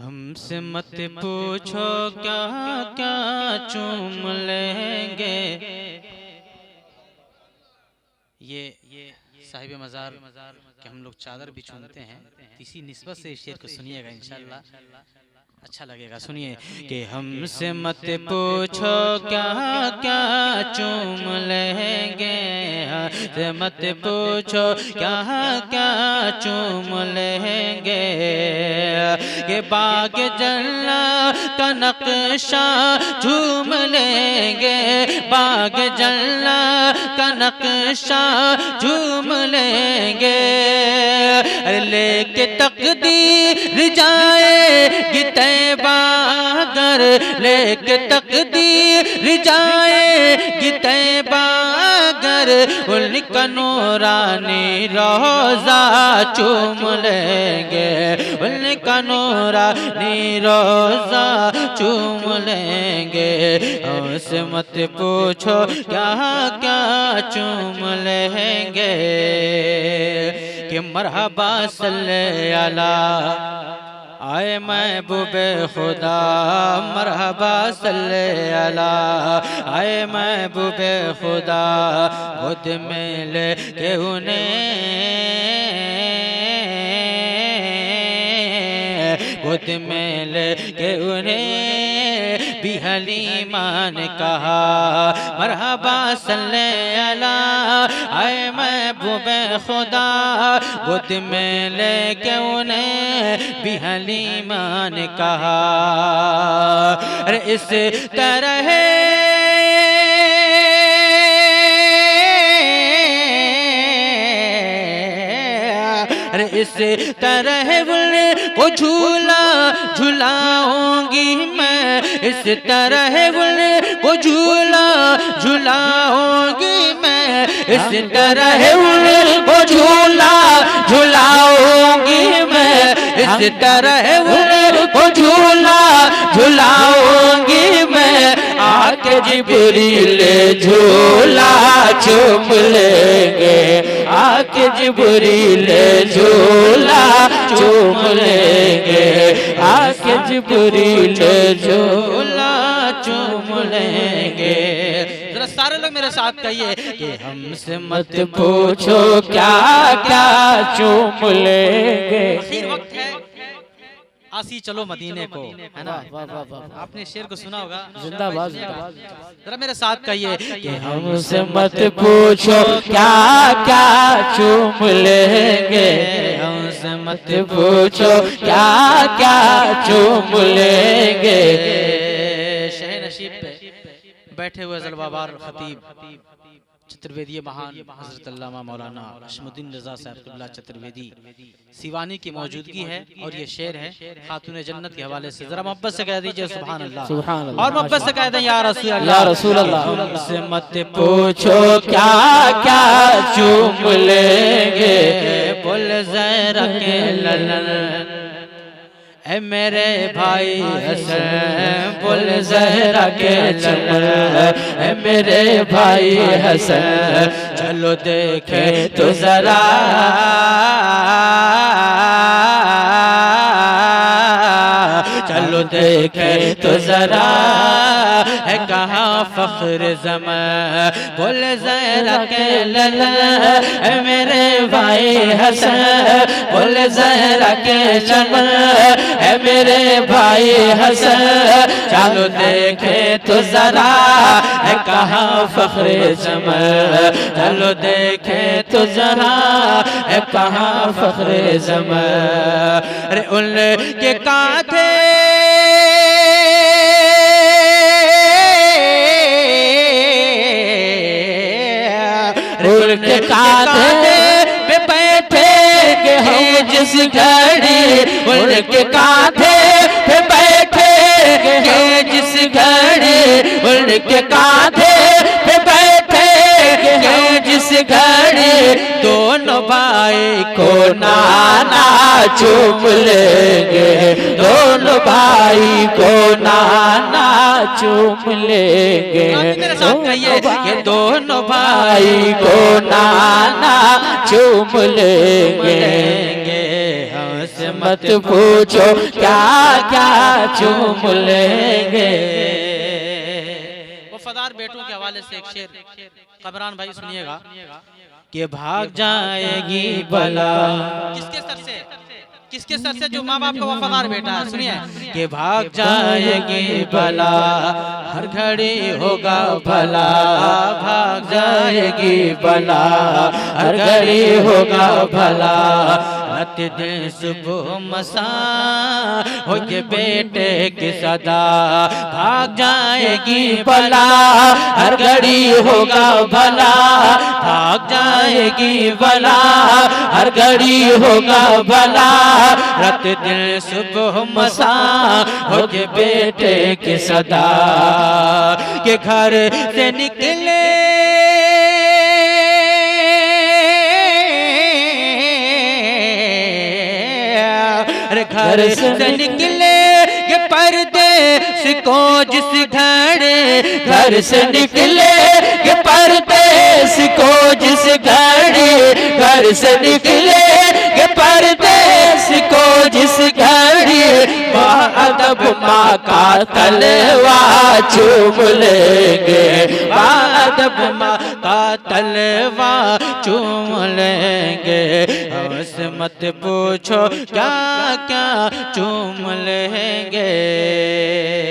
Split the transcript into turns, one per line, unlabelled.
हमसे मत पूछो क्या क्या चूम लेंगे। ये साहिब मज़ार के हम लोग चादर भी चूमते हैं, इसी निस्बत से इस शेर को सुनिएगा, इंशाअल्लाह अच्छा लगेगा। सुनिए कि हमसे मत पूछो क्या क्या चूम लेंगे, हमसे मत पूछो क्या क्या चूम लेंगे। ये बाग जन्ना का नक्शा झूम लेंगे, बाग जन्ना का नक्शा झूम लेंगे। लेके तकदीर जाएगी तैबा अगर, लेके तकदीर जाएगी तैबा अगर, उनका नूरानी रोज़ा चूम लेंगे, उनका नूरानी रोज़ा चूम लेंगे। हमसे मत पूछो क्या क्या चूम लेंगे। कि मरहबा सल्ले अला आए महबूबे खुदा, मरहबा सल्ले अला आए महबूबे खुदा। खुद में लेके उन्हें, खुद में लेके उन्हें भी हलीमा ने कहा। मरहबा सल्ले अला आए महबूबे खुदा, खुद में लेके उन्हें भी हलीमा ने कहा। अरे इस तरह इस तरह को झूला झुलाऊंगी मैं, इस तरह को झूला झुलाऊंगी मैं, इस तरह को झूला झुलाऊंगी मैं, इस तरह को झूला झुलाऊंगी मैं। आके जिब्रील झूला चूम लेंगे, आके जिब्रील झूला चूम लेंगे, आके जिब्रील झूला चूम लेंगे। जरा सारे लोग मेरे साथ कहिए कि हमसे मत पूछो क्या क्या चूम लेंगे। आखिर वक्त है, आसी चलो मदीने को, है ना। आपने शेर को सुना होगा, जिंदाबाद। जरा मेरे साथ कहिए कि हमसे मत पूछो क्या क्या चूम लेंगे, हमसे मत पूछो क्या क्या चूम लेंगे। शह नशीब पे बैठे हुए जलवाबार खतीब चतुर्वेदी महान हज़रत अल्लामा मौलाना अशमुद्दीन रज़ा साहब क़िबला चतुर्वेदी सिवानी की मौजूदगी है, और ये शेर है खातून जन्नत के हवाले से। जरा मोहब्बत से कह दीजिए सुभान अल्लाह, सुभान अल्लाह, और मोहब्बत से कह दें या रसूल अल्लाह, या रसूल अल्लाह। हमसे मत पूछो क्या क्या चूम लेंगे, बोल ज़रा के ललन ऐ मेरे भाई हसन, बोल ज़हरा के चमन ऐ मेरे भाई हसन। चलो देखे तो जरा चलो देखे तो जरा है कहाँ फख्र ज़मां, बोल ज़हरा के लला है मेरे भाई हसन, बोल ज़हरा के चमन है मेरे भाई हसन। चलो देखे तो जरा है कहाँ फख्र ज़मां, चलो देखे तो जरा है कहाँ फख्र ज़मां। अरे उनके कांधे उनके कांधे पे बैठे हैं जिस घड़ी, उनके कांधे पे बैठे हैं जिस घड़ी, उनके कांधे पे बैठे हैं जिस घड़ी। दोनों भाई को नाना चूम लेंगे, दोनों भाई को नाना चूम लेंगे। ये दोनों भाई को नाना चूम लेंगे। हमसे मत पूछो क्या क्या चूम लेंगे।
वफादार बेटों के हवाले से एक शेर कबरान भाई सुनिएगा कि भाग जाएगी बला, किसके सर से, किसके सर से? जो माँ बाप का वफादार बेटा है। सुनिए कि भाग जाएगी बला, हर घड़ी होगा भला, भाग जाएगी बला, हर घड़ी होगा भला। रात दिन सुबह मसा हो के बेटे की सदा, भाग जाएगी बला, हर घड़ी होगा भला, भाग जाएगी बला, हर घड़ी होगा भला। रात दिन सुबह मसा हो के बेटे की सदा, के घर से निकले घर से निकले के परदेश को जिस घड़े, घर से निकले के परदेश को जिस घड़े, घर से निकले के परदेश को जिस घड़ी, बाअदब माँ का तलवा चूम लेंगे, बाअदब माँ का तलवा चूम लेंगे। हमसे मत पूछो क्या क्या चूम लेंगे।